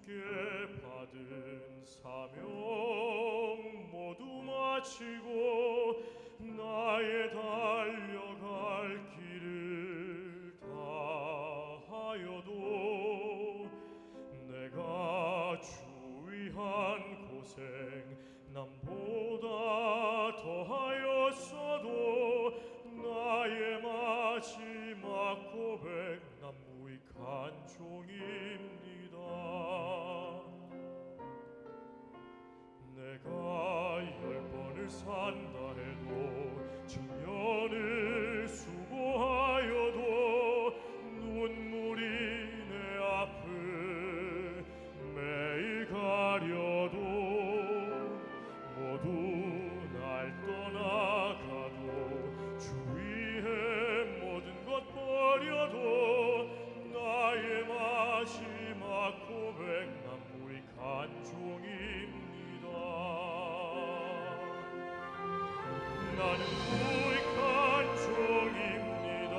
주께 받은 사명 모두 마치고 나의 달려갈 길을 다하여도 내가 주위한 고생 남보다 더하였어도 나의 마지막 고백 난 무익한 종입니다. 내가 10번을 산다 해도 1000년을 수고하여도 눈물이 내 앞을 매일 가려도 모두 날 떠나가도 주위의 모든 것 버려도 나의 마지막 고백 난 무익한 종입니다. 나는 무익한 종입니다.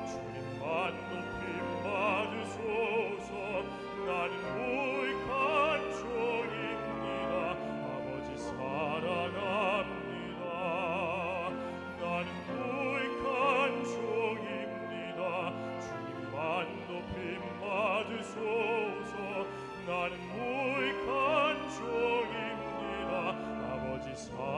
주님만 높임 받으소서. 나는 무익한 종입니다. 아버지 사랑합니다. 나는 무익한 종입니다. 주님만 높임 받으소서. 나는 무익한 종입니다. 아버지 사랑합니다.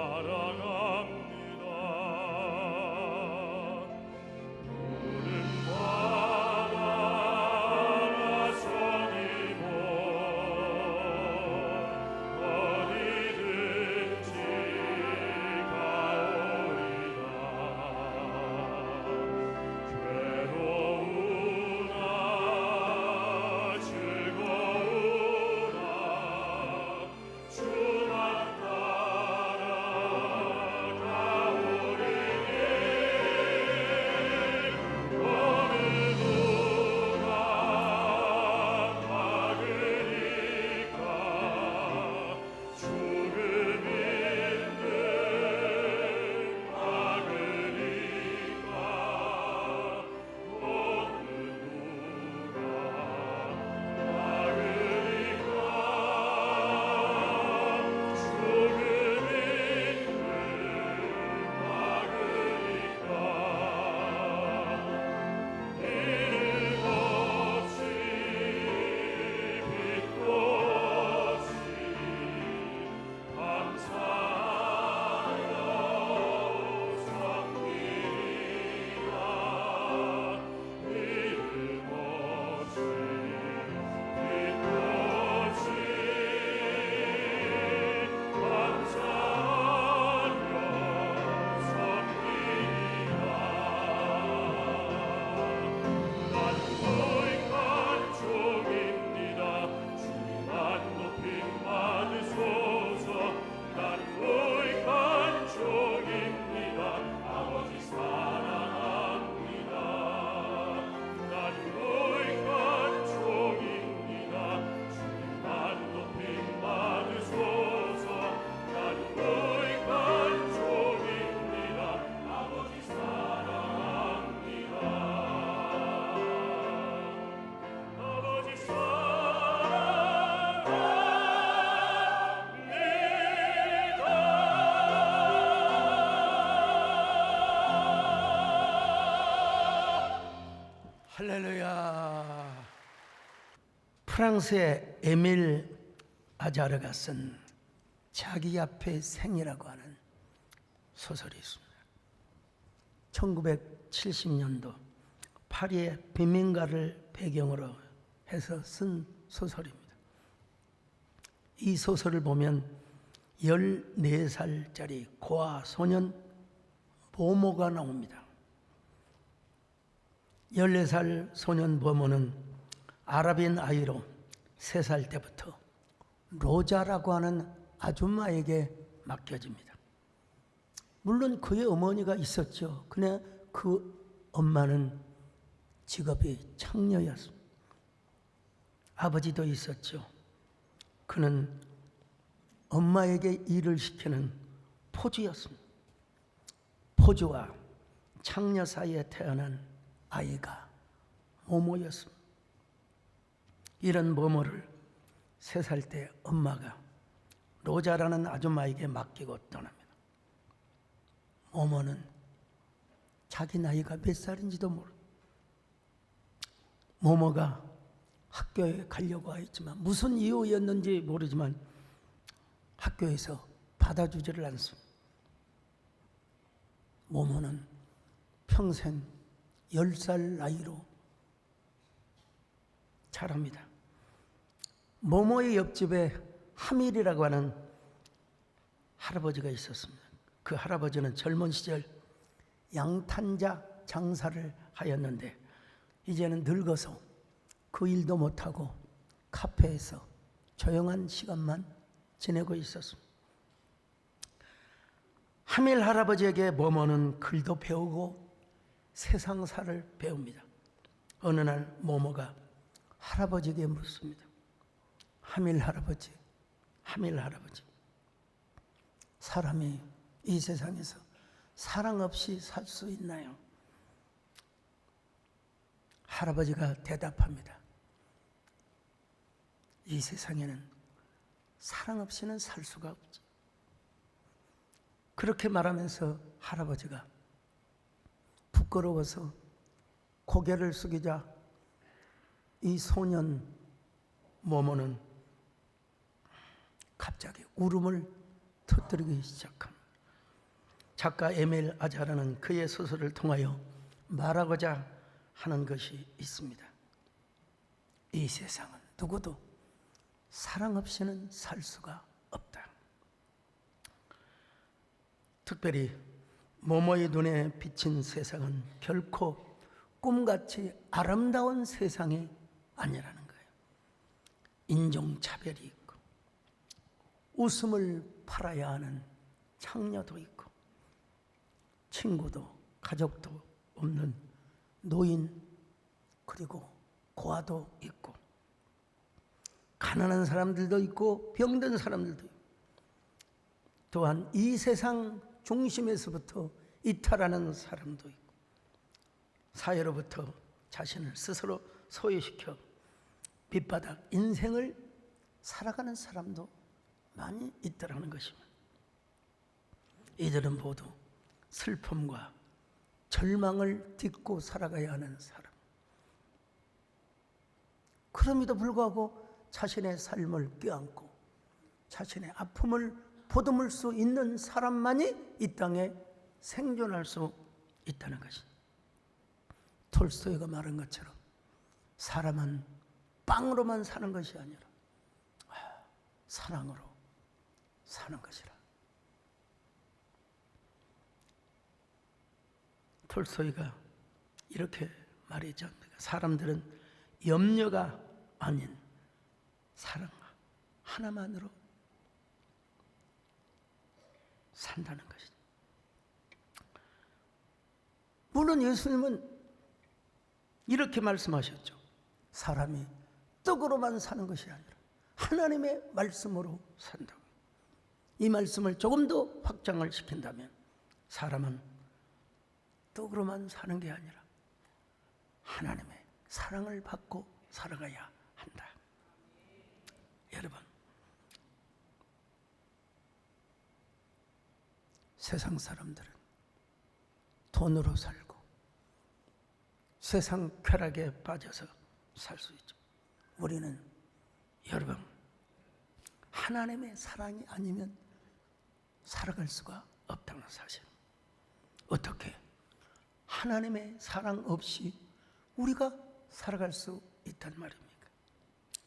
할렐루야. 프랑스의 에밀 아자르가 쓴 자기 앞의 생이라고 하는 소설이 있습니다. 1970년도 파리의 빈민가를 배경으로 해서 쓴 소설입니다. 이 소설을 보면 14살짜리 고아 소년 보모가 나옵니다. 14살 소년 보모는 아랍인 아이로 3살 때부터 로자라고 하는 아줌마에게 맡겨집니다. 물론 그의 어머니가 있었죠. 그러나 그 엄마는 직업이 창녀였습니다. 아버지도 있었죠. 그는 엄마에게 일을 시키는 포주였습니다. 포주와 창녀 사이에 태어난 아이가 모모였습니다. 이런 모모를 3살 때 엄마가 로자라는 아줌마에게 맡기고 떠납니다. 모모는 자기 나이가 몇 살인지도 모르고 모모가 학교에 가려고 했지만 무슨 이유였는지 모르지만 학교에서 받아주지를 않습니다. 모모는 평생 10살 나이로 자랍니다. 모모의 옆집에 하밀이라고 하는 할아버지가 있었습니다. 그 할아버지는 젊은 시절 양탄자 장사를 하였는데 이제는 늙어서 그 일도 못하고 카페에서 조용한 시간만 지내고 있었습니다. 하밀 할아버지에게 모모는 글도 배우고 세상사를 배웁니다. 어느 날 모모가 할아버지에게 묻습니다. 하밀 할아버지, 사람이 이 세상에서 사랑 없이 살 수 있나요? 할아버지가 대답합니다. 이 세상에는 사랑 없이는 살 수가 없지. 그렇게 말하면서 할아버지가 부끄러워서 고개를 숙이자 이 소년 모모는 갑자기 울음을 터뜨리기 시작합니다. 작가 에밀 아자라는 그의 소설을 통하여 말하고자 하는 것이 있습니다. 이 세상은 누구도 사랑 없이는 살 수가 없다. 특별히 모모의 눈에 비친 세상은 결코 꿈같이 아름다운 세상이 아니라는 거예요. 인종차별이 있고 웃음을 팔아야 하는 창녀도 있고 친구도 가족도 없는 노인 그리고 고아도 있고 가난한 사람들도 있고 병든 사람들도 있고 또한 이 세상 중심에서부터 이탈하는 사람도 있고 사회로부터 자신을 스스로 소외시켜 밑바닥 인생을 살아가는 사람도 많이 있더라는 것입니다. 이들은 모두 슬픔과 절망을 딛고 살아가야 하는 사람. 그럼에도 불구하고 자신의 삶을 껴안고 자신의 아픔을 보듬을 수 있는 사람만이 이 땅에 생존할 수 있다는 것이. 톨스토이가 말한 것처럼 사람은 빵으로만 사는 것이 아니라 사랑으로 사는 것이라. 톨스토이가 이렇게 말했지 않습니까? 사람들은 염려가 아닌 사랑 하나만으로 산다는 것이죠. 물론 예수님은 이렇게 말씀하셨죠. 사람이 떡으로만 사는 것이 아니라 하나님의 말씀으로 산다고. 이 말씀을 조금 더 확장을 시킨다면 사람은 떡으로만 사는 게 아니라 하나님의 사랑을 받고 살아가야 한다. 여러분, 세상 사람들은 돈으로 살고 세상 쾌락에 빠져서 살 수 있죠. 우리는 여러분 하나님의 사랑이 아니면 살아갈 수가 없다는 사실. 어떻게 하나님의 사랑 없이 우리가 살아갈 수 있단 말입니까?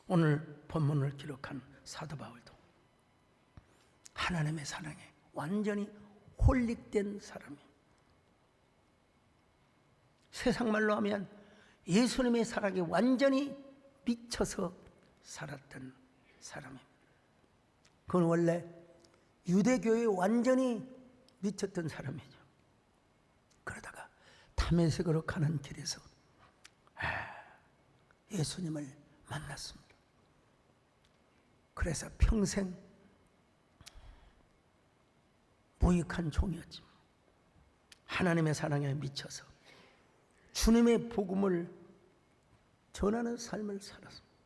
오늘 본문을 기록한 사도 바울도 하나님의 사랑에 완전히 홀릭된 사람이에요. 세상 말로 하면 예수님의 사랑에 완전히 미쳐서 살았던 사람입니다. 그건 원래 유대교에 완전히 미쳤던 사람이죠. 그러다가 다메섹으로 가는 길에서 예수님을 만났습니다. 그래서 평생 무익한 종이었지만 하나님의 사랑에 미쳐서 주님의 복음을 전하는 삶을 살았습니다.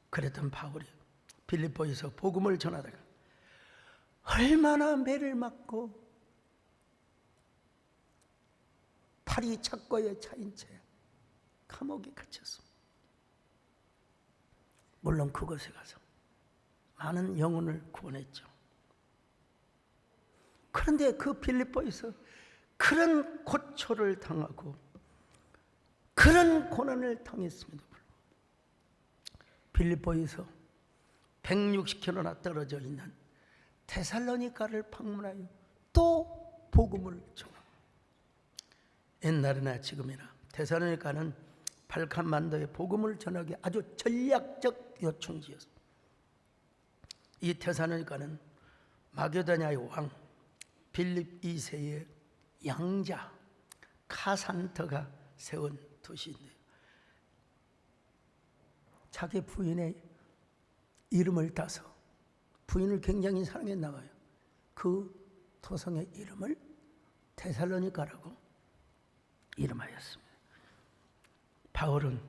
그랬던 바울이 빌립보에서 복음을 전하다가 얼마나 매를 맞고 팔이 착고에 차인 채 감옥에 갇혔습니다. 물론 그곳에 가서 많은 영혼을 구원했죠. 그런데 그 빌립보에서 그런 고초를 당하고 그런 고난을 당했음에도 불구하고 빌립보에서 160km나 떨어져 있는 데살로니가를 방문하여 또 복음을 전합니다. 옛날이나 지금이나 데살로니가는 발칸반도에 복음을 전하기 아주 전략적 요충지였습니다. 이 데살로니가는 마게도냐의 왕 빌립 2세의 양자 카산터가 세운 도시인데요. 자기 부인의 이름을 따서 부인을 굉장히 사랑했나 봐요. 그 도성의 이름을 데살로니가라고 이름하였습니다. 바울은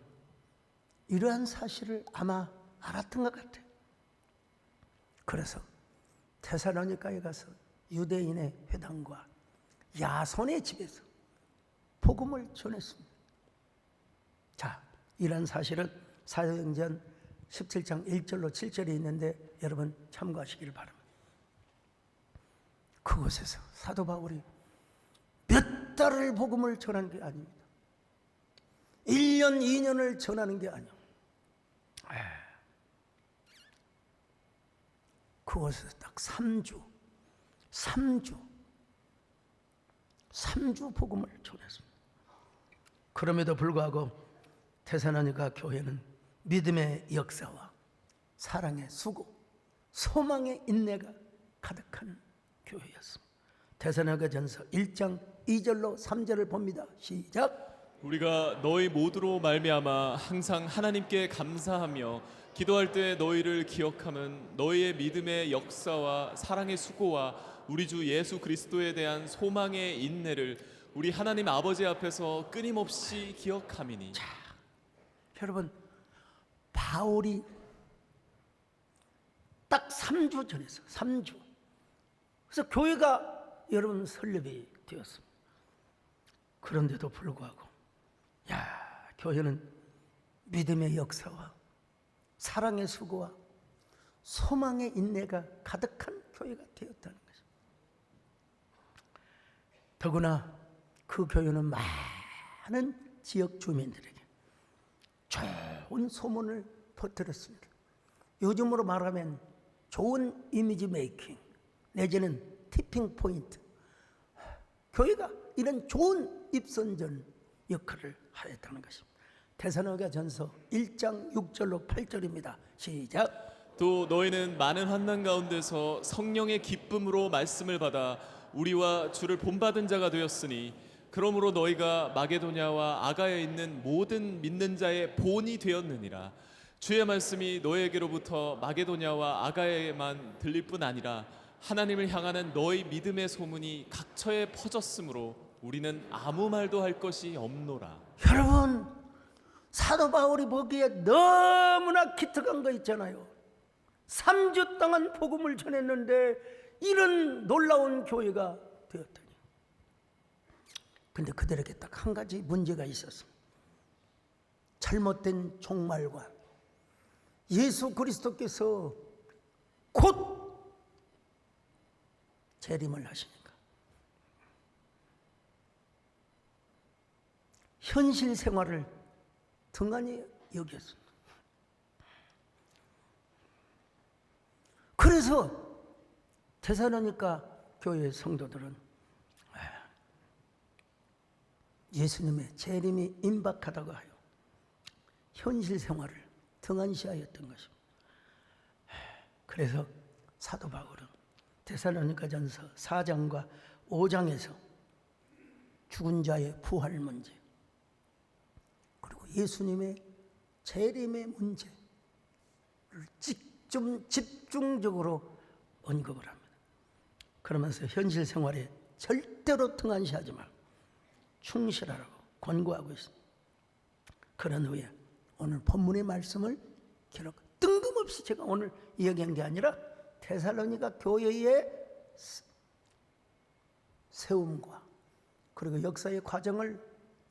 이러한 사실을 아마 알았던 것 같아요. 그래서 데살로니가에 가서 유대인의 회당과 야손의 집에서 복음을 전했습니다. 자, 이런 사실은 사도행전 17장 1절로 7절에 있는데 여러분 참고하시기를 바랍니다. 그곳에서 사도 바울이 몇 달을 복음을 전하는 게 아닙니다. 1년, 2년을 전하는 게 아니에요. 그곳에서 딱 3주 복음을 전했습니다. 그럼에도 불구하고 데살로니가 교회는 믿음의 역사와 사랑의 수고, 소망의 인내가 가득한 교회였습니다. 데살로니가전서 1장 2절로 3절을 봅니다. 시작. 우리가 너희 모두로 말미암아 항상 하나님께 감사하며 기도할 때 너희를 기억함은 너희의 믿음의 역사와 사랑의 수고와 우리 주 예수 그리스도에 대한 소망의 인내를 우리 하나님 아버지 앞에서 끊임없이 기억함이니. 자, 여러분 바울이 딱 3주 전에서 3주. 그래서 교회가 여러분 설립이 되었습니다. 그런데도 불구하고 교회는 믿음의 역사와 사랑의 수고와 소망의 인내가 가득한 교회가 되었다는 것입니다. 더구나 그 교회는 많은 지역 주민들에게 좋은 소문을 퍼뜨렸습니다. 요즘으로 말하면 좋은 이미지 메이킹 내지는 티핑 포인트. 교회가 이런 좋은 입선전 역할을 하였다는 것입니다. 데살로니가전서 1장 6절로 8절입니다. 시작. 또 너희는 많은 환난 가운데서 성령의 기쁨으로 말씀을 받아 우리와 주를 본받은 자가 되었으니 그러므로 너희가 마게도냐와 아가야에 있는 모든 믿는 자의 본이 되었느니라. 주의 말씀이 너희에게로부터 마게도냐와 아가야에만 들릴 뿐 아니라 하나님을 향하는 너희 믿음의 소문이 각처에 퍼졌으므로 우리는 아무 말도 할 것이 없노라. 여러분 사도 바울이 보기에 너무나 기특한 거 있잖아요. 3주 동안 복음을 전했는데 이런 놀라운 교회가 되었더니, 근데 그들에게 딱 한 가지 문제가 있었습니다. 잘못된 종말관. 예수 그리스도께서 곧 재림을 하시니까 현실 생활을 등한히 여겼습니다. 그래서 데살로니가 교회 성도들은 예수님의 재림이 임박하다고 하여 현실 생활을 등한시하였던 것입니다. 그래서 사도 바울은 데살로니가전서 4장과 5장에서 죽은 자의 부활 문제 그리고 예수님의 재림의 문제를 좀 집중적으로 언급을 합니다. 그러면서 현실 생활에 절대로 등한시하지 말고 충실하라고 권고하고 있습니다. 그런 후에 오늘 본문의 말씀을 기록 뜬금없이 뜬금없이 제가 오늘 이야기한 게 아니라 데살로니가 교회의 세움과 그리고 역사의 과정을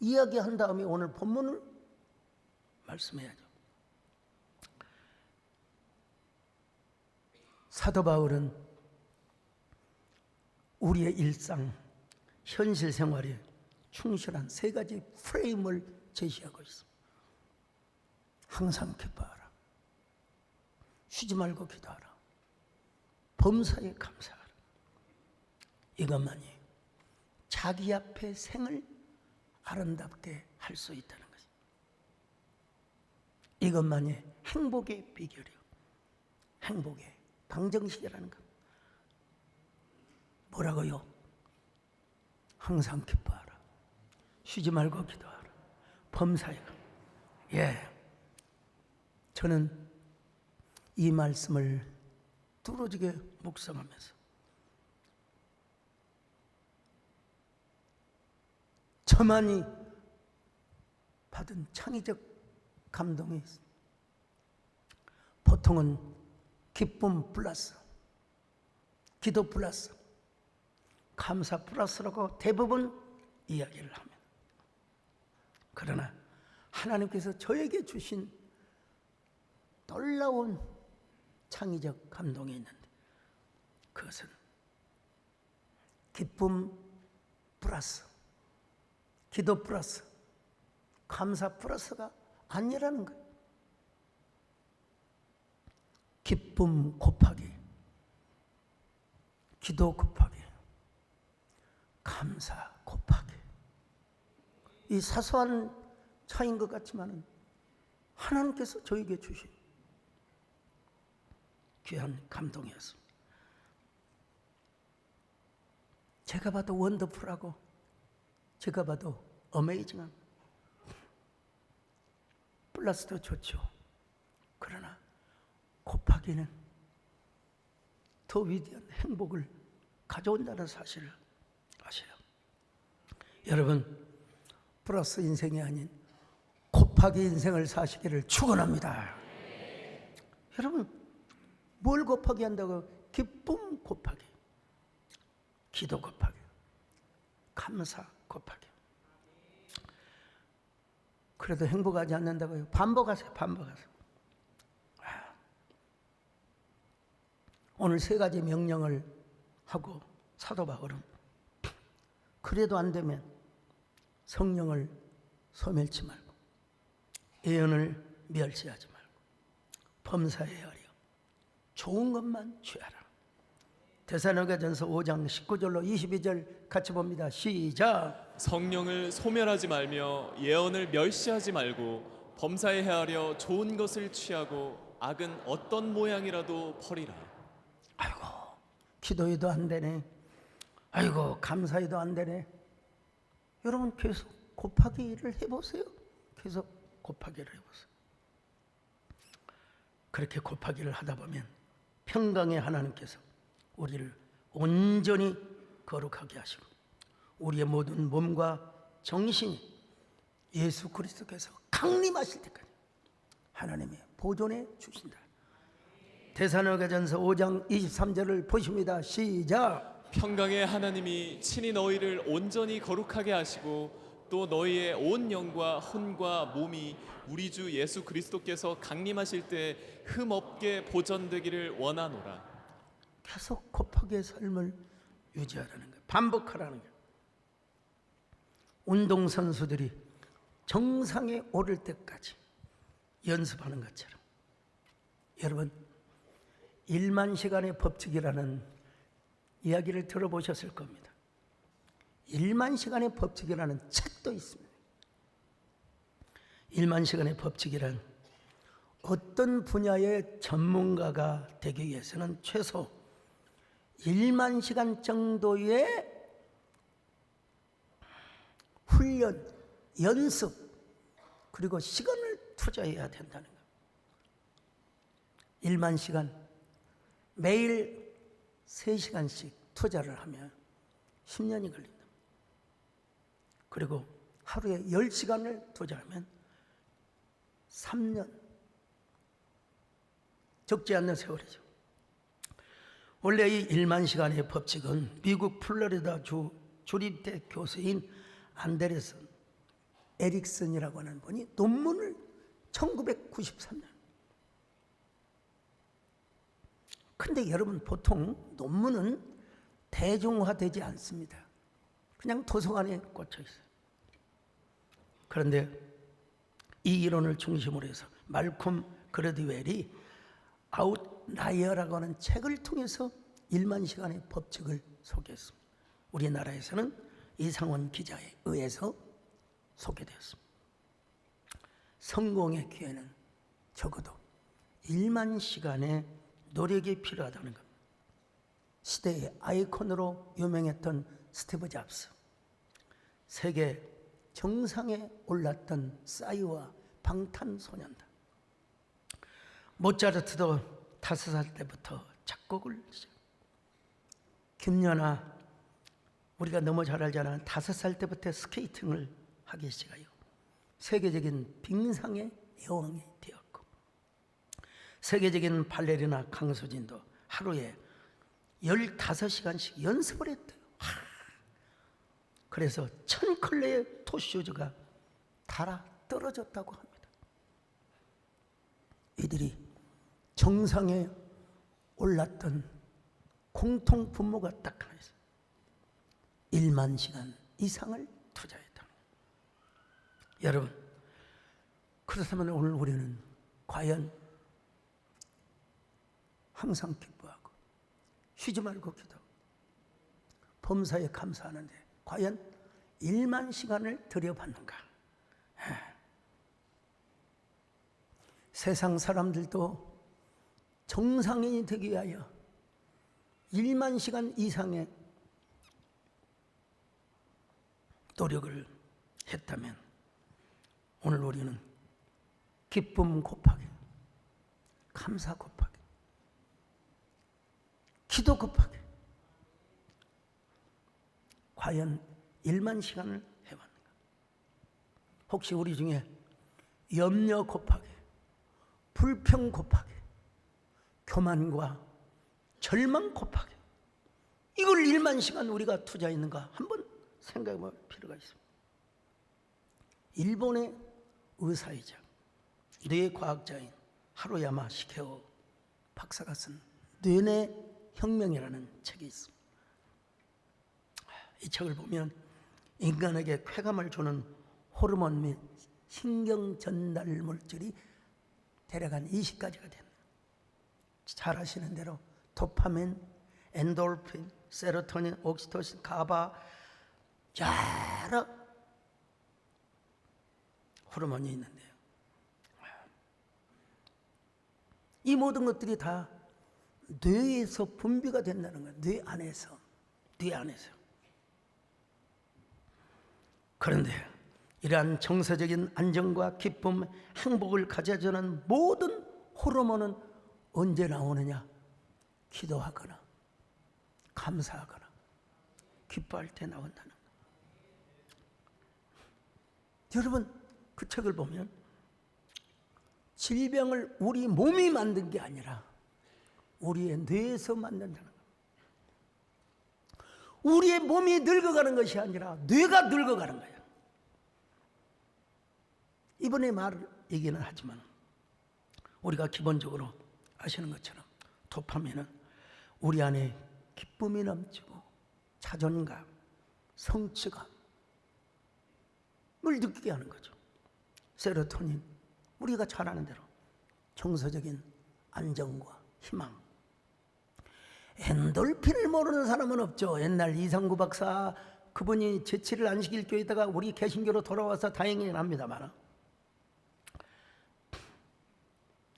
이야기한 다음에 오늘 본문을 말씀해야죠. 사도 바울은 우리의 일상, 현실 생활에 충실한 세 가지 프레임을 제시하고 있습니다. 항상 기뻐하라. 쉬지 말고 기도하라. 범사에 감사하라. 이것만이 자기 앞에 생을 아름답게 할 수 있다는 것입니다. 이것만이 행복의 비결이요. 행복의 방정식이라는 것. 뭐라고요? 항상 기뻐하라. 쉬지 말고 기도하라. 범사에 감사하라. 예. 저는 이 말씀을 뚫어지게 묵상하면서 저만이 받은 창의적 감동이 있습니다. 보통은 기쁨 플러스, 기도 플러스, 감사 플러스라고 대부분 이야기를 합니다. 그러나 하나님께서 저에게 주신 놀라운 창의적 감동이 있는데 그것은 기쁨 플러스, 기도 플러스, 감사 플러스가 아니라는 거예요. 기쁨 곱하기, 기도 곱하기, 감사 곱하기. 이 사소한 차이인 것 같지만 하나님께서 저에게 주신 귀한 감동이었습니다. 제가 봐도 원더풀하고 제가 봐도 어메이징한 플러스도 좋죠. 그러나 곱하기는 더 위대한 행복을 가져온다는 사실을 아셔요. 여러분, 플러스 인생이 아닌 곱하기 인생을 사시기를 축원합니다. 여러분, 뭘 곱하기 한다고? 기쁨 곱하기, 기도 곱하기, 감사 곱하기. 그래도 행복하지 않는다고요? 반복하세요. 반복하세요. 오늘 세 가지 명령을 하고 사도 바울은 그래도 안 되면 성령을 소멸치 말고 예언을 멸시하지 말고 범사에 하려 좋은 것만 취하라. 데살로니가전서 5장 19절로 22절 같이 봅니다. 시작. 성령을 소멸하지 말며 예언을 멸시하지 말고 범사에 헤아려 좋은 것을 취하고 악은 어떤 모양이라도 버리라. 아이고, 기도해도 안 되네. 아이고, 감사해도 안 되네. 여러분 계속 곱하기를 해보세요. 계속 곱하기를 해보세요. 그렇게 곱하기를 하다 보면 평강의 하나님께서 우리를 온전히 거룩하게 하시고 우리의 모든 몸과 정신이 예수 그리스도께서 강림하실 때까지 하나님의 보존해 주신다. 데살로니가전서 5장 23절을 보십니다. 시작. 평강의 하나님이 친히 너희를 온전히 거룩하게 하시고 또 너희의 온 영과 혼과 몸이 우리 주 예수 그리스도께서 강림하실 때 흠없게 보존되기를 원하노라. 계속 곱하기의 삶을 유지하라는 거예요. 반복하라는 거예요. 운동선수들이 정상에 오를 때까지 연습하는 것처럼 여러분 1만 시간의 법칙이라는 이야기를 들어보셨을 겁니다. 1만 시간의 법칙이라는 책도 있습니다. 1만 시간의 법칙이란 어떤 분야의 전문가가 되기 위해서는 최소 1만 시간 정도의 훈련, 연습, 그리고 시간을 투자해야 된다는 거예요. 1만 시간, 매일 3시간씩 투자를 하면 10년이 걸린다. 그리고 하루에 10시간을 투자하면 3년, 적지 않는 세월이죠. 원래 이 1만 시간의 법칙은 미국 플로리다 주 주립대 교수인 안데르슨 에릭슨이라고 하는 분이 논문을 1993년. 근데 여러분, 보통 논문은 대중화되지 않습니다. 그냥 도서관에 꽂혀 있어요. 그런데 이 이론을 중심으로 해서 말콤 그래드웰이 아웃라이어라고 하는 책을 통해서 1만 시간의 법칙을 소개했습니다. 우리나라에서는 이상원 기자에 의해서 소개되었습니다. 성공의 기회는 적어도 1만 시간의 노력이 필요하다는 겁니다. 시대의 아이콘으로 유명했던 스티브 잡스, 세계 정상에 올랐던 싸이와 방탄소년단, 모차르트도 5살 때부터 작곡을 시작. 김연아, 우리가 너무 잘 알잖아. 5살 때부터 스케이팅을 하기 시작해요. 세계적인 빙상의 여왕이 되었고, 세계적인 발레리나 강수진도 하루에 15시간씩 연습을 했대요. 그래서 1000컬레의 토슈즈가 달아 떨어졌다고 합니다. 이들이 정상에 올랐던 공통 분모가 딱 하나 있어요. 1만 시간 이상을 투자했다. 여러분, 그렇다면 오늘 우리는 과연 항상 기뻐하고 쉬지 말고 기도하고 범사에 감사하는데 과연 1만 시간을 들여받는가? 세상 사람들도 정상인이 되기 위하여 1만 시간 이상의 노력을 했다면 오늘 우리는 기쁨 곱하기, 감사 곱하기, 기도 곱하기, 과연 1만 시간을 해봤는가? 혹시 우리 중에 염려 곱하기, 불평 곱하기, 교만과 절망 곱하기, 이걸 1만 시간 우리가 투자했는가 한번 생각해 볼 필요가 있습니다. 일본의 의사이자 뇌과학자인 하루야마 시케오 박사가 쓴 뇌내 혁명이라는 책이 있습니다. 이 책을 보면 인간에게 쾌감을 주는 호르몬 및 신경 전달 물질이 대략 한 20가지가 됩니다. 잘 아시는 대로 도파민, 엔돌핀, 세로토닌, 옥시토신, 가바, 여러 호르몬이 있는데요. 이 모든 것들이 다 뇌에서 분비가 된다는 거예요. 뇌 안에서. 그런데 이러한 정서적인 안정과 기쁨, 행복을 가져주는 모든 호르몬은 언제 나오느냐? 기도하거나 감사하거나 기뻐할 때 나온다는 거예요. 여러분, 그 책을 보면 질병을 우리 몸이 만든 게 아니라 우리의 뇌에서 만든다는 거예요. 우리의 몸이 늙어가는 것이 아니라 뇌가 늙어가는 거예요. 이번에 얘기는 하지만 우리가 기본적으로 아시는 것처럼 도파민은 우리 안에 기쁨이 넘치고 자존감, 성취감을 느끼게 하는 거죠. 세로토닌, 우리가 잘 아는 대로 정서적인 안정과 희망. 엔돌핀을 모르는 사람은 없죠. 옛날 이상구 박사, 그분이 제치를 안 시킬 교회 있다가 우리 개신교로 돌아와서 다행이긴 합니다만,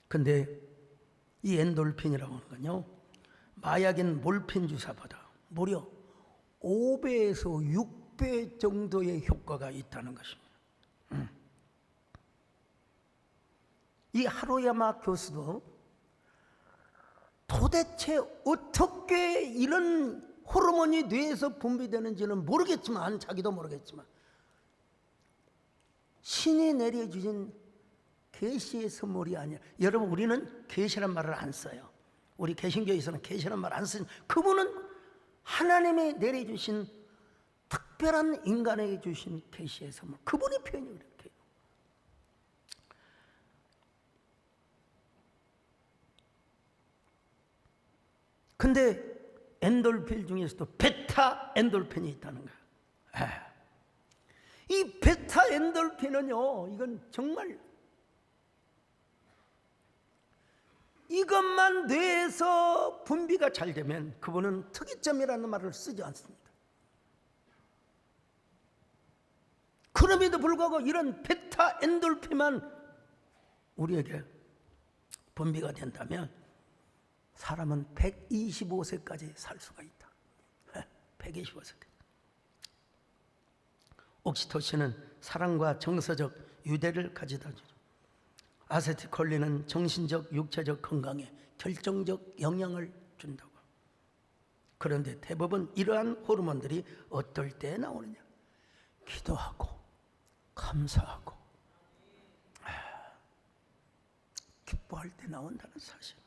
근데 이 엔돌핀이라고 하는 건요, 마약인 몰핀 주사보다 무려 5배에서 6배 정도의 효과가 있다는 것입니다. 이 하루야마 교수도 도대체 어떻게 이런 호르몬이 뇌에서 분비되는지는 모르겠지만, 자기도 모르겠지만 신이 내려주신 계시의 선물이 아니야. 여러분, 우리는 계시란 말을 안 써요. 우리 개신교에서는 계시란 말 안 쓰는, 그분은 하나님이 내려주신 특별한 인간에게 주신 계시의 선물, 그분의 표현이 그렇게. 근데 엔돌핀 중에서도 베타 엔돌핀이 있다는 거야. 이 베타 엔돌핀은요, 이건 정말 이것만 뇌에서 분비가 잘 되면 그분은 특이점이라는 말을 쓰지 않습니다. 그럼에도 불구하고 이런 베타 엔돌핀만 우리에게 분비가 된다면 사람은 125세까지 살 수가 있다. 125세까지. 옥시토신은 사랑과 정서적 유대를 가져다 주죠. 아세틸콜린은 정신적, 육체적 건강에 결정적 영향을 준다고. 그런데 대부분 이러한 호르몬들이 어떨 때 나오느냐? 기도하고 감사하고 기뻐할 때 나온다는 사실.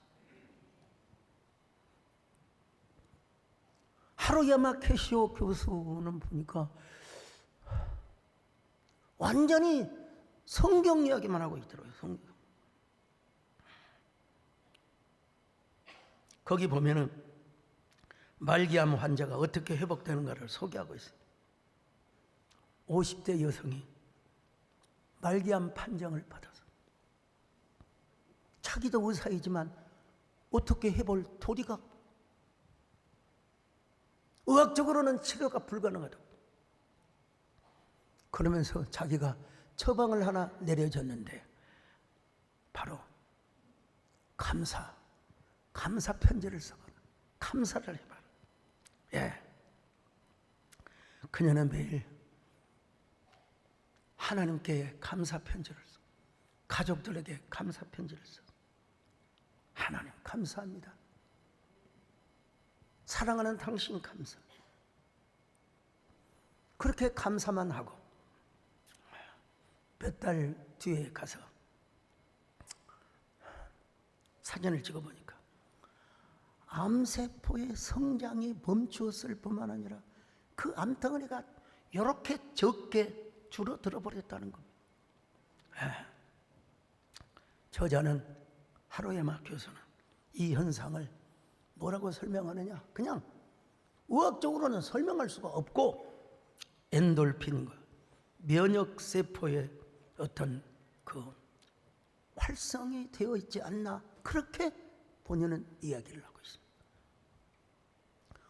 하루야마 캐시오 교수는 보니까 완전히 성경 이야기만 하고 있더라고요. 성경. 거기 보면은 말기암 환자가 어떻게 회복되는가를 소개하고 있어요. 50대 여성이 말기암 판정을 받아서 자기도 의사이지만 어떻게 해볼 도리가, 의학적으로는 치료가 불가능하다고. 그러면서 자기가 처방을 하나 내려줬는데 바로 감사 편지를 써봐라. 감사를 해봐라. 예. 그녀는 매일 하나님께 감사 편지를 써. 가족들에게 감사 편지를 써. 하나님 감사합니다. 사랑하는 당신 감사. 그렇게 감사만 하고 몇 달 뒤에 가서 사진을 찍어보니까 암세포의 성장이 멈추었을 뿐만 아니라 그 암덩어리가 이렇게 적게 줄어들어 버렸다는 겁니다. 저자는 하루야마 교수는 이 현상을 뭐라고 설명하느냐? 그냥 의학적으로는 설명할 수가 없고 엔돌핀과 면역세포의 어떤 그 활성이 되어 있지 않나, 그렇게 본인은 이야기를 하고 있습니다.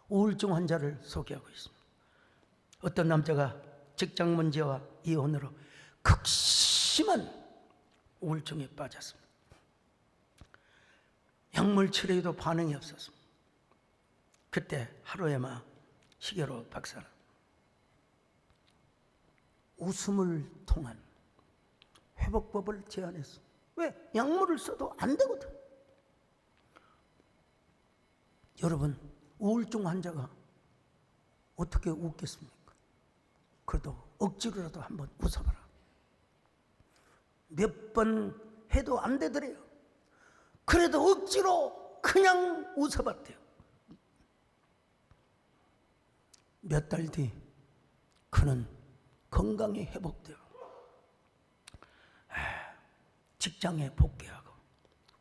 우울증 환자를 소개하고 있습니다. 어떤 남자가 직장 문제와 이혼으로 극심한 우울증에 빠졌습니다. 약물 치료에도 반응이 없었습니다. 그때 하루야마 시게로 박사는 웃음을 통한 회복법을 제안했어. 왜? 약물을 써도 안 되거든. 여러분, 우울증 환자가 어떻게 웃겠습니까? 그래도 억지로라도 한번 웃어봐라. 몇 번 해도 안 되더래요. 그래도 억지로 그냥 웃어봤대요. 몇 달 뒤 그는 건강이 회복되어 직장에 복귀하고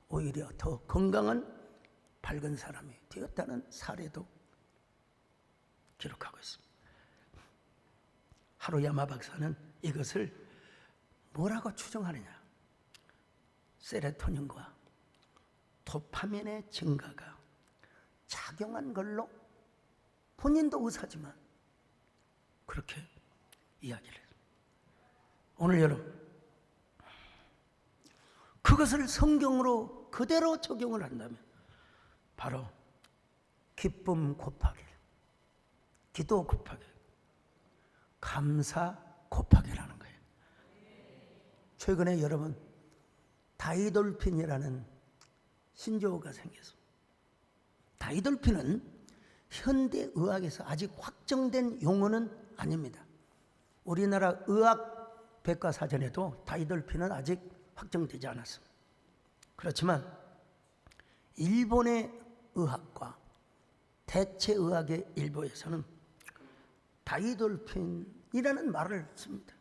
오히려 더 건강한 밝은 사람이 되었다는 사례도 기록하고 있습니다. 하루야마 박사는 이것을 뭐라고 추정하느냐? 세로토닌과 도파민의 증가가 작용한 걸로, 본인도 의사지만 그렇게 이야기를 해요. 오늘 여러분, 그것을 성경으로 그대로 적용을 한다면 바로 기쁨 곱하기, 기도 곱하기, 감사 곱하기라는 거예요. 최근에 여러분, 다이돌핀이라는 신조어가 생겼습니다. 다이돌핀은 현대 의학에서 아직 확정된 용어는 아닙니다. 우리나라 의학 백과사전에도 다이돌핀은 아직 확정되지 않았습니다. 그렇지만 일본의 의학과 대체의학의 일부에서는 다이돌핀이라는 말을 씁니다.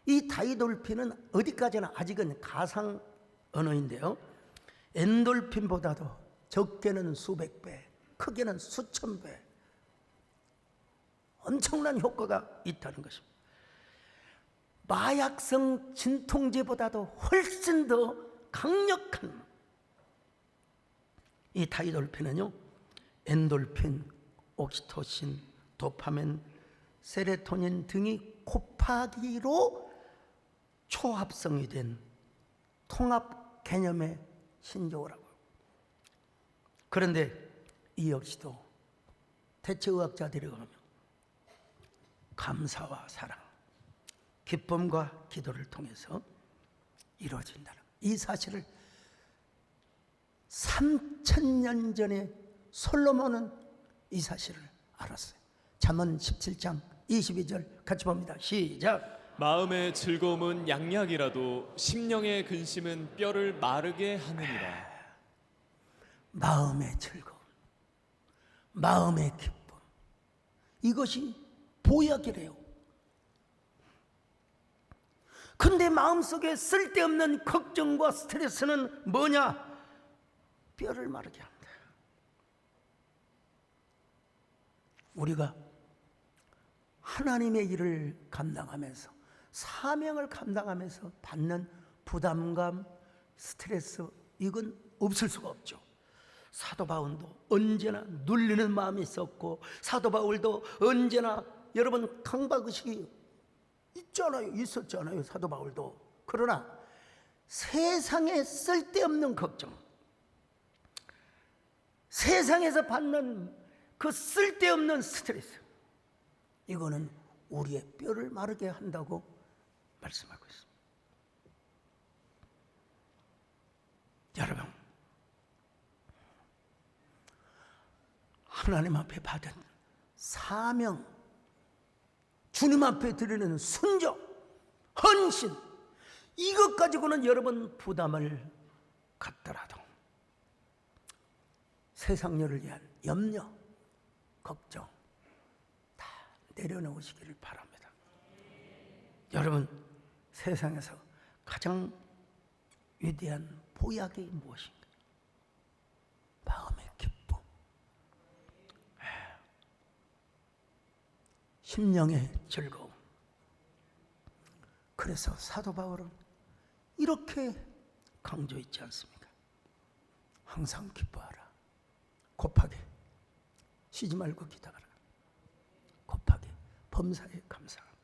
이 다이돌핀은 어디까지나 아직은 가상 언어인데요, 엔돌핀보다도 적게는 수백 배, 크게는 수천 배 엄청난 효과가 있다는 것입니다. 마약성 진통제보다도 훨씬 더 강력한 이 다이돌핀은요, 엔돌핀, 옥시토신, 도파민, 세로토닌 등이 곱하기로 초합성이 된 통합 개념의 신조어라고. 그런데 이 역시도 대체의학자들이 보면 감사와 사랑, 기쁨과 기도를 통해서 이루어진다는 이 사실을 3000년 전에 솔로몬은 이 사실을 알았어요. 잠언 17장 22절 같이 봅니다. 시작. 마음의 즐거움은 양약이라도 심령의 근심은 뼈를 마르게 하느니라. 마음의 즐거움, 마음의 기쁨, 이것이 보약이래요. 근데 마음속에 쓸데없는 걱정과 스트레스는 뭐냐? 뼈를 마르게 합니다. 우리가 하나님의 일을 감당하면서, 사명을 감당하면서 받는 부담감, 스트레스, 이건 없을 수가 없죠. 사도 바울도 언제나 눌리는 마음이 있었고, 사도 바울도 언제나 여러분 강박의식이 있었잖아요. 사도 바울도. 그러나 세상에 쓸데없는 걱정, 세상에서 받는 그 쓸데없는 스트레스, 이거는 우리의 뼈를 마르게 한다고 말씀하고 있습니다. 여러분, 하나님 앞에 받은 사명, 주님 앞에 드리는 순종, 헌신, 이것 가지고는 여러분 부담을 갖더라도 세상 일을 위한 염려, 걱정 다 내려놓으시기를 바랍니다. 여러분, 세상에서 가장 위대한 보약이 무엇인가? 마음의 기쁨, 심령의 즐거움. 그래서 사도 바울은 이렇게 강조했지 않습니까? 항상 기뻐하라. 곱하게 쉬지 말고 기도하라. 곱하게 범사에 감사하라.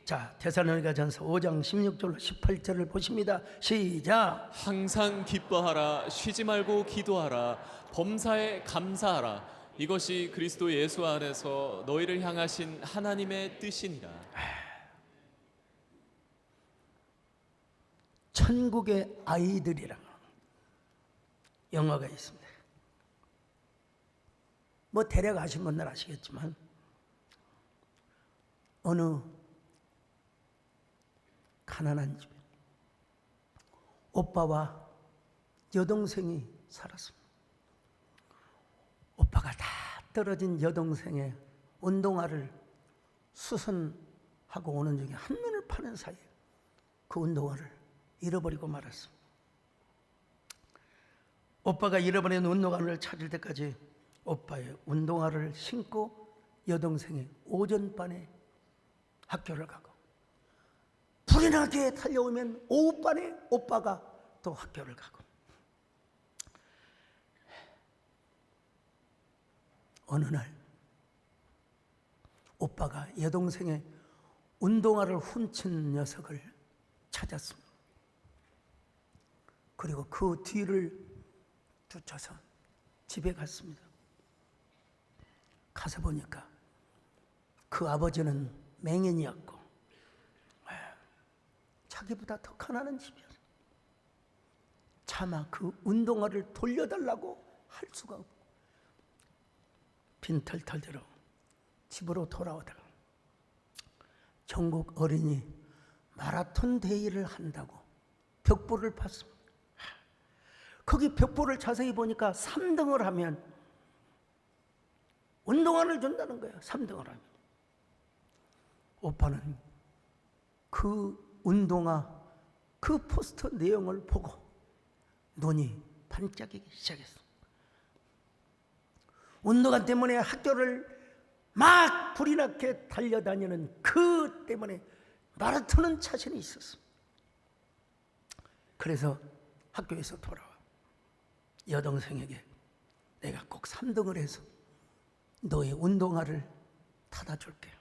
자, 데살로니가전서 5장 16절로 18절을 보십니다. 시작. 항상 기뻐하라. 쉬지 말고 기도하라. 범사에 감사하라. 이것이 그리스도 예수 안에서 너희를 향하신 하나님의 뜻이니라. 천국의 아이들이란 영화가 있습니다. 뭐 대략 아신 분들 아시겠지만, 어느 가난한 집에 오빠와 여동생이 살았습니다. 오빠가 다 떨어진 여동생의 운동화를 수선하고 오는 중에 한눈을 파는 사이에 그 운동화를 잃어버리고 말았습니다. 오빠가 잃어버린 운동화를 찾을 때까지 오빠의 운동화를 신고 여동생이 오전반에 학교를 가고, 불이 나게 달려오면 오후반에 오빠가 또 학교를 가고, 어느 날 오빠가 여동생의 운동화를 훔친 녀석을 찾았습니다. 그리고 그 뒤를 쫓아서 집에 갔습니다. 가서 보니까 그 아버지는 맹인이었고 자기보다 더 가난한 집이었어요. 차마 그 운동화를 돌려달라고 할 수가 없고 빈털털대로 집으로 돌아오다가 전국 어린이 마라톤 대회를 한다고 벽보를 팠습니다. 거기 벽보를 자세히 보니까 3등을 하면 운동화를 준다는 거예요. 3등을 하면. 오빠는 그 운동화 그 포스터 내용을 보고 눈이 반짝이기 시작했어. 운동화 때문에 학교를 막 불이 나게 달려다니는 그 때문에 마라톤은 자신이 있었어. 그래서 학교에서 돌아와 여동생에게 내가 꼭 3등을 해서 너의 운동화를 타다 줄게.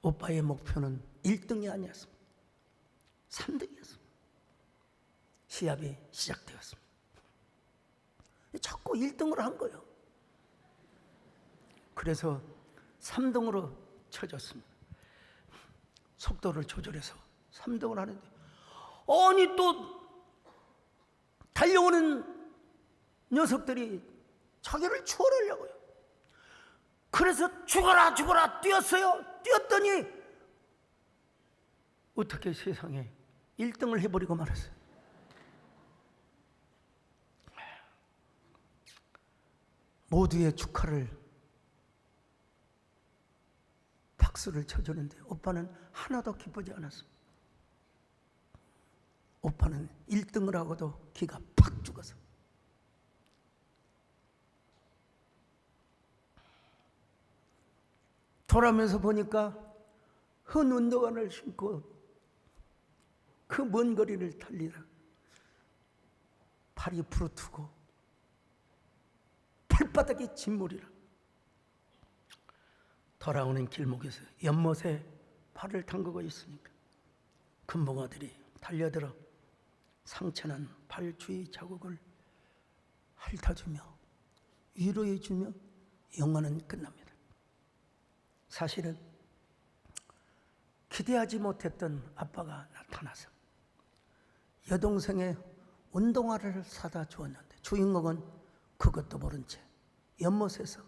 오빠의 목표는 1등이 아니었습니다. 3등이었습니다. 시합이 시작되었습니다. 자꾸 1등을 한 거예요. 그래서 3등으로 쳐졌습니다. 속도를 조절해서 3등을 하는데 아니 또 달려오는 녀석들이 자기를 추월하려고요. 그래서 죽어라 죽어라 뛰었어요. 뛰었더니 어떻게 세상에 1등을 해버리고 말았어요. 모두의 축하를 박수를 쳐주는데 오빠는 하나도 기쁘지 않았습니다. 오빠는 1등을 하고도 기가 팍 죽어서 돌아오면서 보니까 흔 운동화를 신고 그 먼 거리를 달리다 발이 부르트고 발바닥이 진물이라 돌아오는 길목에서 연못에 발을 담그고 있으니까 금붕어들이 달려들어 상처난 발 주위 자국을 핥아주며 위로해주며 영화는 끝납니다. 사실은 기대하지 못했던 아빠가 나타나서 여동생의 운동화를 사다 주었는데 주인공은 그것도 모른 채 연못에서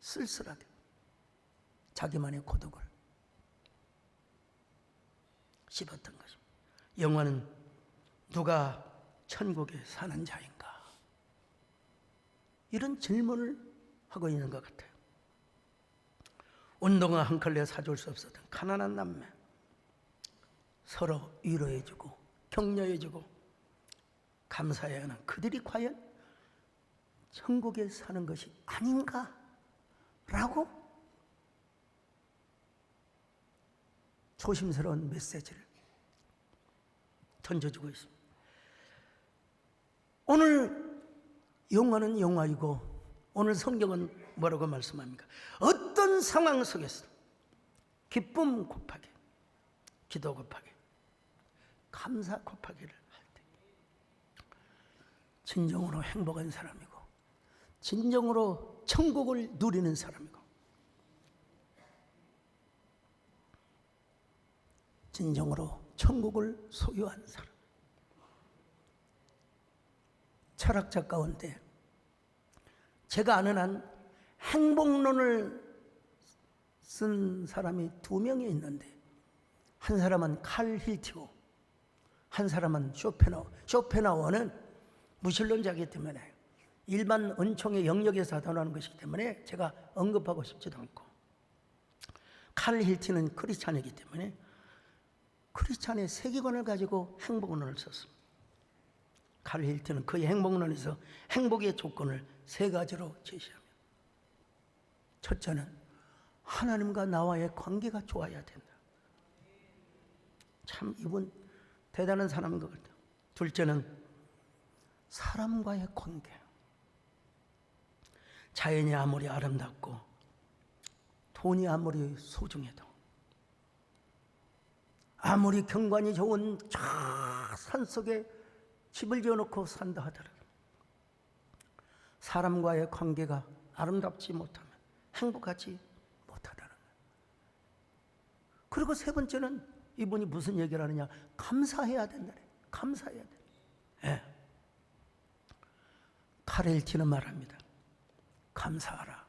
쓸쓸하게 자기만의 고독을 씹었던 것입니다. 영화는 누가 천국에 사는 자인가? 이런 질문을 하고 있는 것 같아요. 운동화 한 켤레 사줄 수 없었던 가난한 남매 서로 위로해주고 격려해주고 감사해야 하는 그들이 과연 천국에 사는 것이 아닌가라고 조심스러운 메시지를 던져주고 있습니다. 오늘 영화는 영화이고 오늘 성경은 뭐라고 말씀합니까? 어떤 상황 속에서 기쁨 곱하기, 기도 곱하기, 감사 곱하기를 할 때 진정으로 행복한 사람이고 진정으로 천국을 누리는 사람이고 진정으로 천국을 소유한 사람. 철학자 가운데 제가 아는 한 행복론을 쓴 사람이 2명이 있는데 한 사람은 칼 힐티고 한 사람은 쇼펜하워. 쇼펜하워는 무신론자이기 때문에 일반 은총의 영역에서 다루는 것이기 때문에 제가 언급하고 싶지도 않고 칼 힐티는 크리스찬이기 때문에 크리스찬의 세계관을 가지고 행복론을 썼습니다. 칼 힐티는 그의 행복론에서 행복의 조건을 3가지로 제시합니다. 첫째는 하나님과 나와의 관계가 좋아야 된다. 참 이분 대단한 사람인 것 같아요. 둘째는 사람과의 관계. 자연이 아무리 아름답고 돈이 아무리 소중해도 아무리 경관이 좋은 저 산속에 집을 지어놓고 산다 하더라도 사람과의 관계가 아름답지 못하면 행복하지 못하다는 거예요. 그리고 3번째는 이분이 무슨 얘기를 하느냐? 감사해야 된다. 감사해야 된다. 예. 카렐티는 말합니다. 감사하라.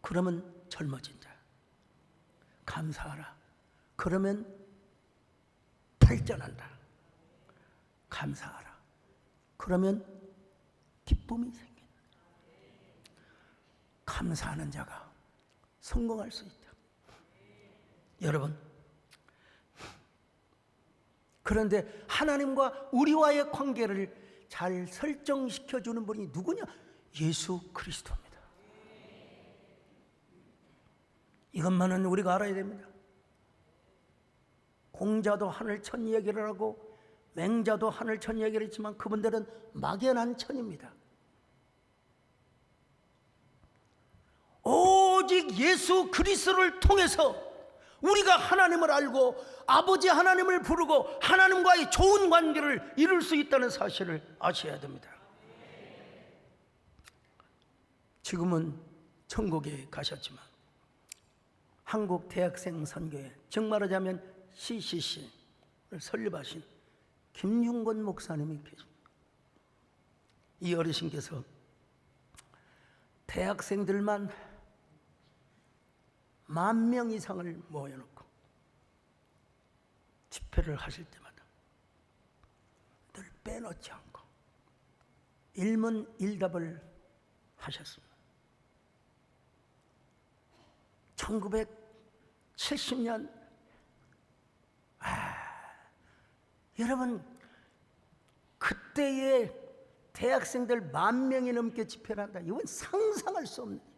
그러면 젊어진 자. 감사하라. 그러면 발전한다. 감사하라. 그러면 기쁨이 생긴다. 감사하는 자가 성공할 수 있다. 여러분, 그런데 하나님과 우리와의 관계를 잘 설정시켜 주는 분이 누구냐? 예수 그리스도입니다. 이것만은 우리가 알아야 됩니다. 공자도 하늘천 얘기를 하고 맹자도 하늘천 얘기를 했지만 그분들은 막연한 천입니다. 오직 예수 그리스도를 통해서 우리가 하나님을 알고 아버지 하나님을 부르고 하나님과의 좋은 관계를 이룰 수 있다는 사실을 아셔야 됩니다. 지금은 천국에 가셨지만 한국 대학생 선교회, 즉 말하자면 CCC를 설립하신 김윤건 목사님이 계십니다. 이 어르신께서 대학생들만 10,000명 이상을 모여놓고 집회를 하실 때마다 늘 빼놓지 않고 일문일답을 하셨습니다. 1970년 여러분, 그때의 대학생들 10,000명이 넘게 집회를 한다. 이건 상상할 수 없는 일이에요.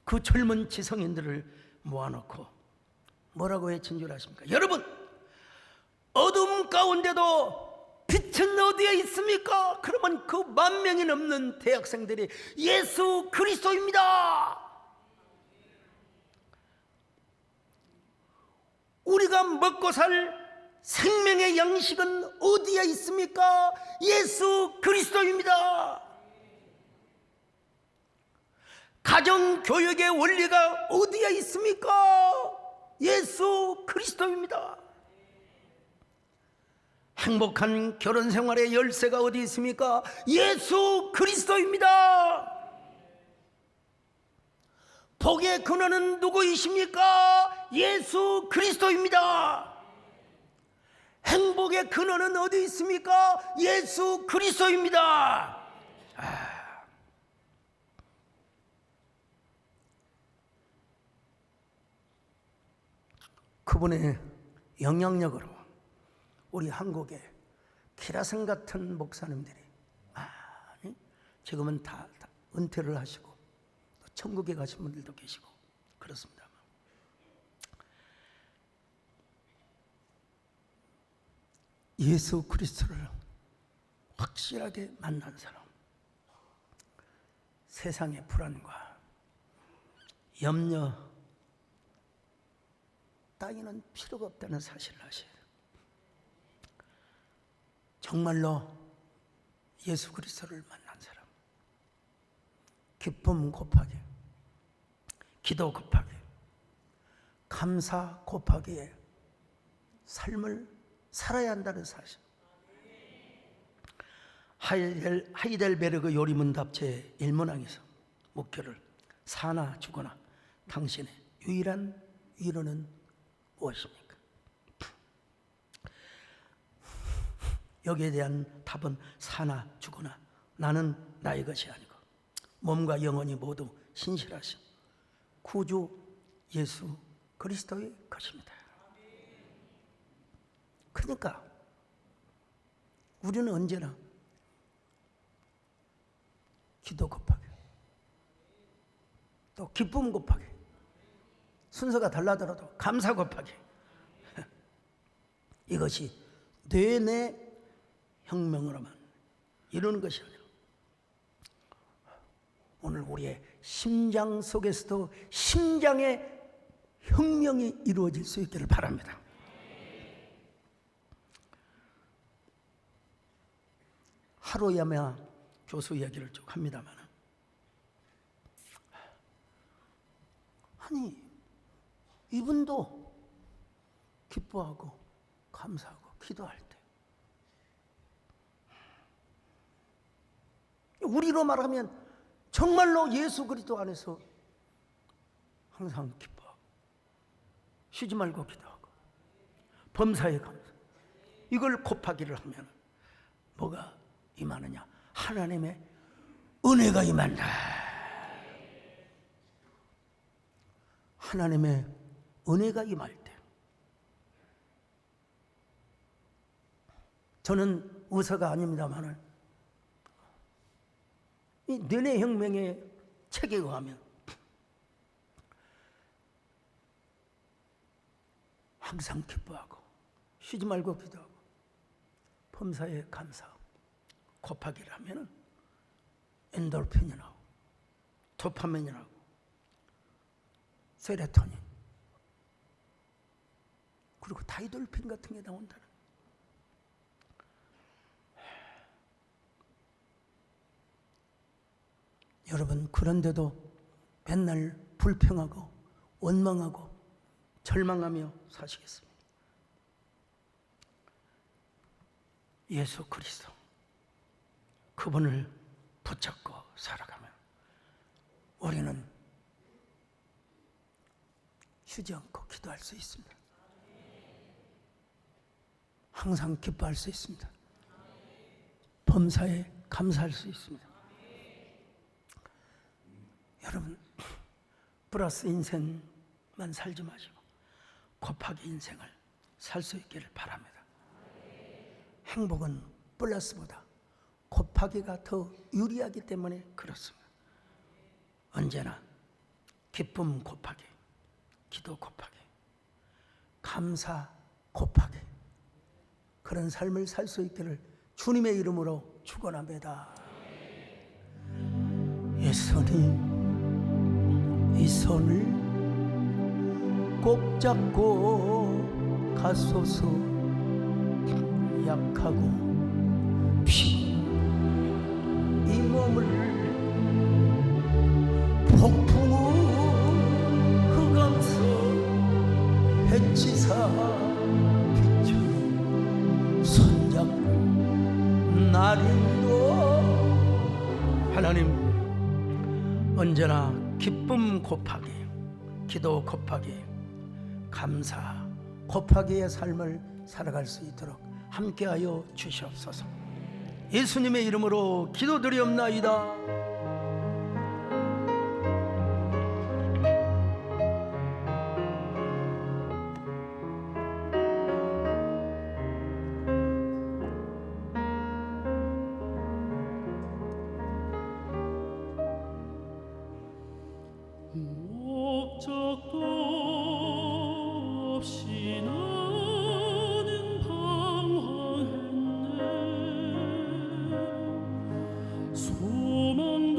그 젊은 지성인들을 모아놓고 뭐라고 외친 줄 아십니까? 여러분, 어둠 가운데도 빛은 어디에 있습니까? 그러면 그 10,000명이 넘는 대학생들이 예수 그리스도입니다. 우리가 먹고 살 생명의 양식은 어디에 있습니까? 예수 그리스도입니다. 가정교육의 원리가 어디에 있습니까? 예수 그리스도입니다. 행복한 결혼생활의 열쇠가 어디 있습니까? 예수 그리스도입니다. 복의 근원은 누구이십니까? 예수 그리스도입니다. 행복의 근원은 어디 있습니까? 예수 그리스도입니다. 그분의 영향력으로 우리 한국의 키라성 같은 목사님들이 많이 지금은 다 은퇴를 하시고 또 천국에 가신 분들도 계시고 그렇습니다. 예수 그리스도를 확실하게 만난 사람, 세상의 불안과 염려 따위는 필요가 없다는 사실을 아셔야 돼요. 정말로 예수 그리스도를 만난 사람, 기쁨 곱하기, 기도 곱하기, 감사 곱하기의 삶을 살아야 한다는 사실. 하이델베르그 요리문답 제1문항에서 목표를 사나 죽거나 당신의 유일한 위로는 무엇입니까? 여기에 대한 답은 사나 죽거나 나는 나의 것이 아니고 몸과 영혼이 모두 신실하신 구주 예수 그리스도의 것입니다. 그러니까 우리는 언제나 기도 곱하게 또 기쁨 곱하게 순서가 달라더라도 감사 곱하게 이것이 뇌내 혁명으로만 이루는 것이 아니라 오늘 우리의 심장 속에서도 심장의 혁명이 이루어질 수 있기를 바랍니다. 하루야마 교수 이야기를 쭉 합니다만 아니 이분도 기뻐하고 감사하고 기도할 때 우리로 말하면 정말로 예수 그리스도 안에서 항상 기뻐하고 쉬지 말고 기도하고 범사에 감사. 이걸 곱하기를 하면 뭐가 임하느냐? 하나님의 은혜가 임한다. 하나님의 은혜가 임할 때, 저는 의사가 아닙니다만은 이 뇌내혁명의 책에 의하면 항상 기뻐하고 쉬지 말고 기도하고 범사에 감사하고 곱하기를 하면은 엔돌핀이 나오고 도파민이 나오고 세로토닌 그리고 다이돌핀 같은 게 나온다는. 여러분, 그런데도 맨날 불평하고 원망하고 절망하며 사시겠습니다. 예수 그리스도 그분을 붙잡고 살아가면 우리는 쉬지 않고 기도할 수 있습니다. 항상 기뻐할 수 있습니다. 범사에 감사할 수 있습니다. 여러분, 플러스 인생만 살지 마시고 곱하기 인생을 살 수 있기를 바랍니다. 행복은 플러스보다 곱하기가 더 유리하기 때문에 그렇습니다. 언제나 기쁨 곱하기, 기도 곱하기, 감사 곱하기, 그런 삶을 살 수 있기를 주님의 이름으로 축원합니다. 예수님, 이 손을 꼭 잡고 가소서. 약하고 피곤 이 몸을 폭풍우 흑암서 해치사 비추 손잡고 날 인도. 하나님, 언제나 기쁨 곱하기, 기도 곱하기, 감사 곱하기의 삶을 살아갈 수 있도록 함께하여 주시옵소서. 예수님의 이름으로 기도드리옵나이다. 목적도 없이 나는 방황했네. 소망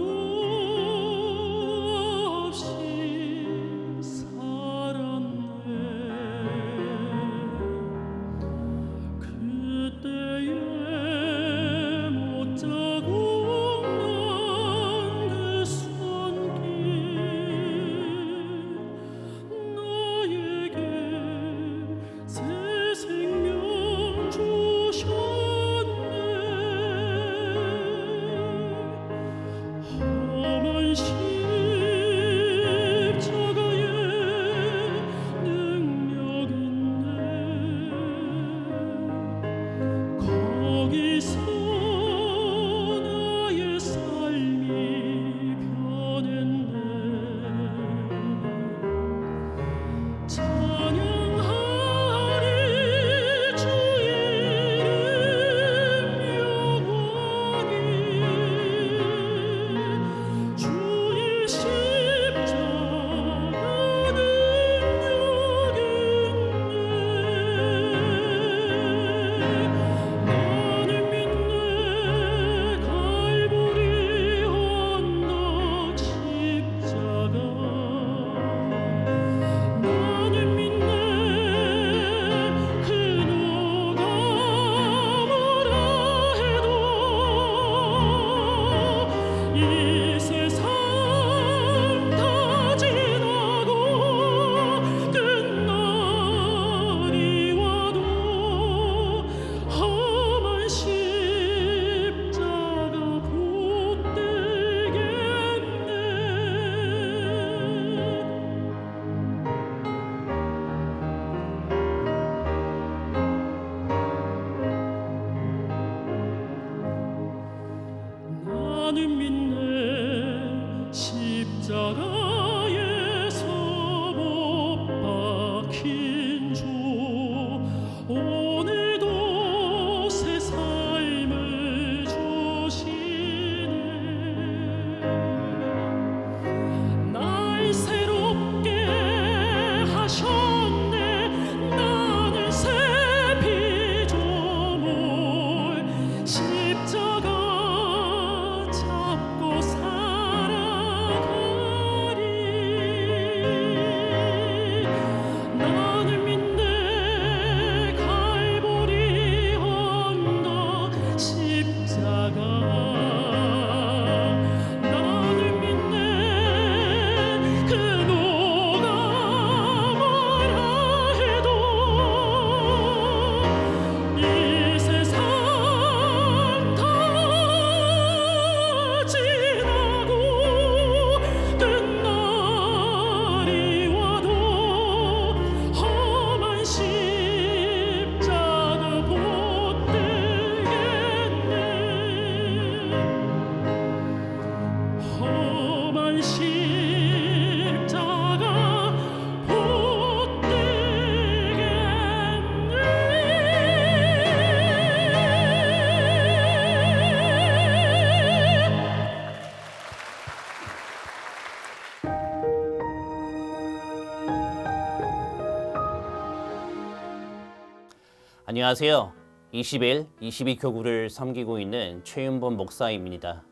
안녕하세요. 20일 22교구를 섬기고 있는 최윤범 목사입니다.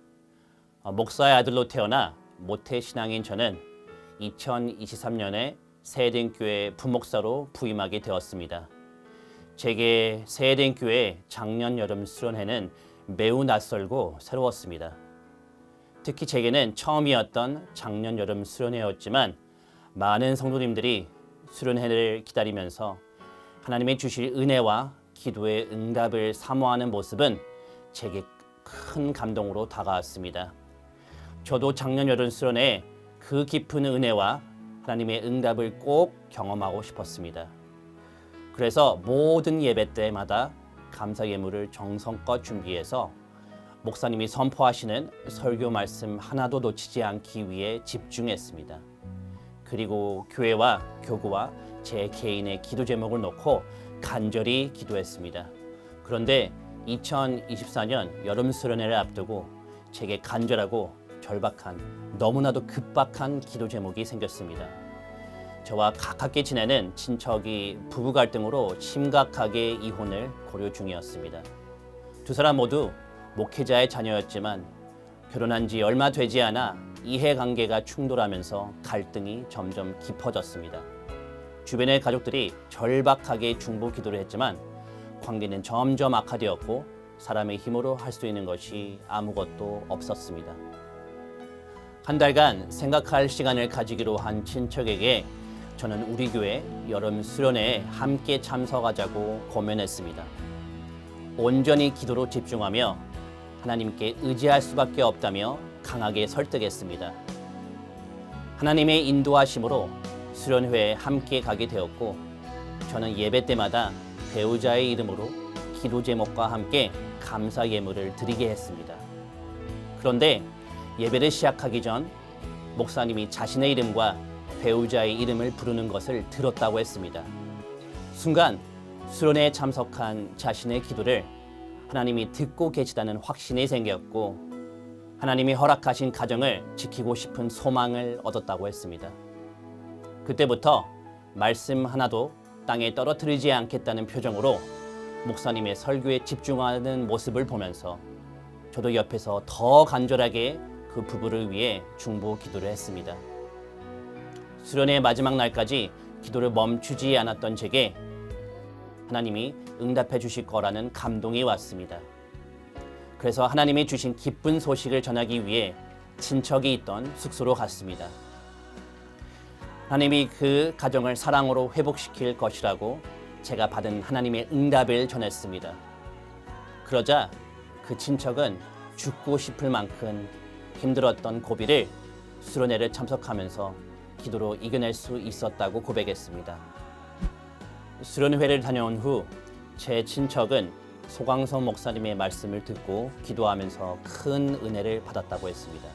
목사의 아들로 태어나 모태신앙인 저는 2023년에 세에덴교회 부목사로 부임하게 되었습니다. 제게 세에덴교회 작년 여름 수련회는 매우 낯설고 새로웠습니다. 특히 제게는 처음이었던 작년 여름 수련회였지만 많은 성도님들이 수련회를 기다리면서 하나님의 주실 은혜와 기도의 응답을 사모하는 모습은 제게 큰 감동으로 다가왔습니다. 저도 작년 여름 수련회에 그 깊은 은혜와 하나님의 응답을 꼭 경험하고 싶었습니다. 그래서 모든 예배 때마다 감사 예물을 정성껏 준비해서 목사님이 선포하시는 설교 말씀 하나도 놓치지 않기 위해 집중했습니다. 그리고 교회와 교구와 제 개인의 기도 제목을 놓고 간절히 기도했습니다. 그런데 2024년 여름 수련회를 앞두고 제게 간절하고 절박한 너무나도 급박한 기도 제목이 생겼습니다. 저와 가깝게 지내는 친척이 부부 갈등으로 심각하게 이혼을 고려 중이었습니다. 두 사람 모두 목회자의 자녀였지만 결혼한 지 얼마 되지 않아 이해관계가 충돌하면서 갈등이 점점 깊어졌습니다. 주변의 가족들이 절박하게 중보 기도를 했지만 관계는 점점 악화되었고 사람의 힘으로 할 수 있는 것이 아무것도 없었습니다. 한 달간 생각할 시간을 가지기로 한 친척에게 저는 우리 교회 여름 수련회에 함께 참석하자고 고면했습니다. 온전히 기도로 집중하며 하나님께 의지할 수밖에 없다며 강하게 설득했습니다. 하나님의 인도하심으로 수련회에 함께 가게 되었고 저는 예배 때마다 배우자의 이름으로 기도 제목과 함께 감사 예물을 드리게 했습니다. 그런데 예배를 시작하기 전 목사님이 자신의 이름과 배우자의 이름을 부르는 것을 들었다고 했습니다. 순간 수련회에 참석한 자신의 기도를 하나님이 듣고 계시다는 확신이 생겼고 하나님이 허락하신 가정을 지키고 싶은 소망을 얻었다고 했습니다. 그때부터 말씀 하나도 땅에 떨어뜨리지 않겠다는 표정으로 목사님의 설교에 집중하는 모습을 보면서 저도 옆에서 더 간절하게 그 부부를 위해 중보 기도를 했습니다. 수련회 마지막 날까지 기도를 멈추지 않았던 제게 하나님이 응답해 주실 거라는 감동이 왔습니다. 그래서 하나님이 주신 기쁜 소식을 전하기 위해 친척이 있던 숙소로 갔습니다. 하나님이 그 가정을 사랑으로 회복시킬 것이라고 제가 받은 하나님의 응답을 전했습니다. 그러자 그 친척은 죽고 싶을 만큼 힘들었던 고비를 수련회를 참석하면서 기도로 이겨낼 수 있었다고 고백했습니다. 수련회를 다녀온 후 제 친척은 소강성 목사님의 말씀을 듣고 기도하면서 큰 은혜를 받았다고 했습니다.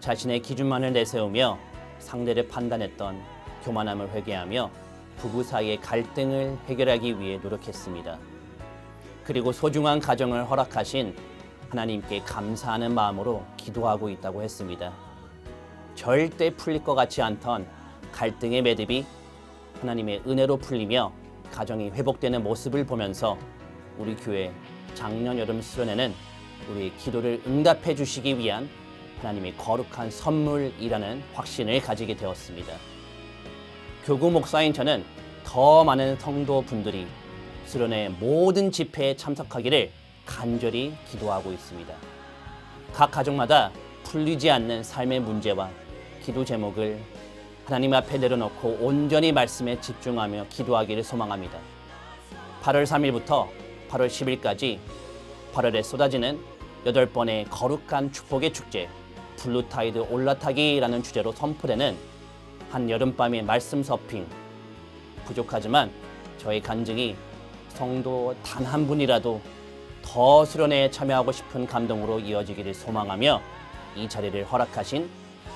자신의 기준만을 내세우며 상대를 판단했던 교만함을 회개하며 부부 사이의 갈등을 해결하기 위해 노력했습니다. 그리고 소중한 가정을 허락하신 하나님께 감사하는 마음으로 기도하고 있다고 했습니다. 절대 풀릴 것 같지 않던 갈등의 매듭이 하나님의 은혜로 풀리며 가정이 회복되는 모습을 보면서 우리 교회 작년 여름 수련회는 우리의 기도를 응답해 주시기 위한 하나님의 거룩한 선물이라는 확신을 가지게 되었습니다. 교구 목사인 저는 더 많은 성도분들이 수련회 모든 집회에 참석하기를 간절히 기도하고 있습니다. 각 가정마다 풀리지 않는 삶의 문제와 기도 제목을 하나님 앞에 내려놓고 온전히 말씀에 집중하며 기도하기를 소망합니다. 8월 3일부터 8월 10일까지 8월에 쏟아지는 8번의 거룩한 축복의 축제 블루타이드 올라타기라는 주제로 선포되는 한 여름밤의 말씀 서핑. 부족하지만 저의 간증이 성도 단 한 분이라도 더 수련회에 참여하고 싶은 감동으로 이어지기를 소망하며 이 자리를 허락하신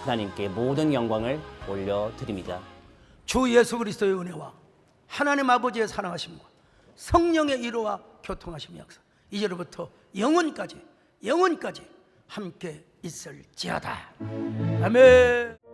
하나님께 모든 영광을 올려드립니다. 주 예수 그리스도의 은혜와 하나님 아버지의 사랑하심과 성령의 위로와 교통하심 역사 이제로부터 영원까지 함께 있을지어다. 아멘.